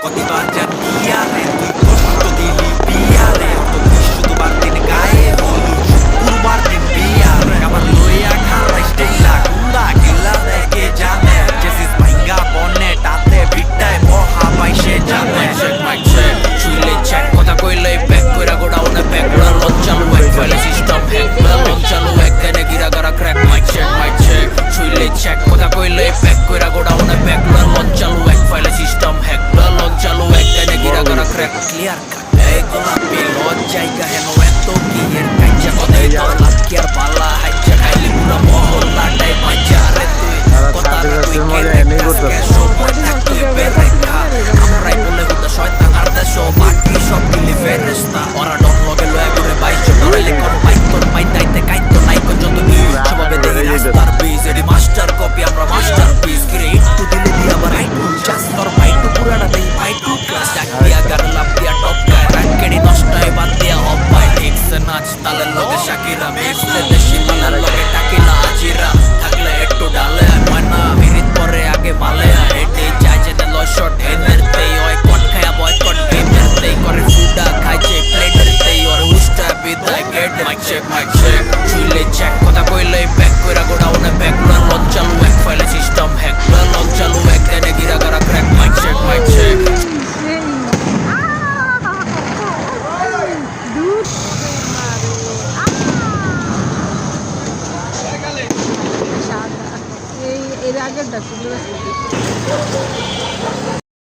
কতিবার জানিয়া রে তুই কষ্ট দিলি বিয়ারে অত শুধুবার দিন গায়ে হলু শুক্রবার দিন বিয়ারে আবার লইয়া খারাই স্টেলা গুন্ডা গিল্লা দেখে জানে জেসিস ভাইঙ্গা বনে টাতে বিটায় মহা পাইসে জানে মাইক চেক চুইলে চেক কথা কইলে ব্যাক কইরা গোডাউনে ব্যাক গুলা লঞ্চালু এক ফাইলে সিস্টেম হ্যাক গুলা লঞ্চালু এক দেনে গিরা গারা ক্র্যাক মাইক চেক চুইলে চেক কথা কইলে ব্যাক কইরা গোডাউনে ব্যাক গুলা লঞ্চালু এক ফাইলে সিস্টেম হ্যাক গুলা লঞ্চালু এক দেনে গিরা গারা ক্র্যাক ক্লিয়ার কাট এই গোলাপি লজ্জাইগা হেন এত কি এর কাইজা কথাই তোর লাকি আর বালা হাইজা খাইলি পুরা মহল্লাটাই বাজা রে তুই কথা তুই কে সময় থাকতে বেরেখা আমরাই বলে হুদা শয়তান আর দেশ বাকি সব দিলি ফেরেস্তা ওরা ডর লগে লয়ে করে বাইশ ধরাইলে কোন পাইতর পাইতাইতে কাইতো নাইকো যত সবাবে দেখি রাস্তার বিজ এডি মাস্টার কপি আমরা মাস্টার পিস কিরে একটু দিলে দি আবার আইটু জাস্ট তোর বাইটু পুরাটা দেই বাইটু ক্লাস ডাকিয়া গারলাম দিয়া টপ গায় রানকেডি নষ্টায় বাদ দিয়া হপ পাই ঠিকসে নাচ তালের লগে শাকিরা মিক্সে দেশি মালার লগে টাকিলা আজিরা থাকলে একটু ডালে ময়না মিরিত পরে আগে মালে হেঁটে যায় যেতে লয় শট হেনেরতেই ওই কট খায়া বয়কট গেমেরতেই করে ফুডা খাইছে প্লেটেরতেই ওর হুস্টা বিদায় গেট মাইক চেক চুইলে চেক কথা কইলে ব্যাক কইরা গোডাউনে ব্যাক গুলা লঞ্চালু এক ফাইলে সিস্টেম হ্যাক গুলা লঞ্চালু এক দেনে গিরা গারা ক্র্যাক মাইক চেক এর আগের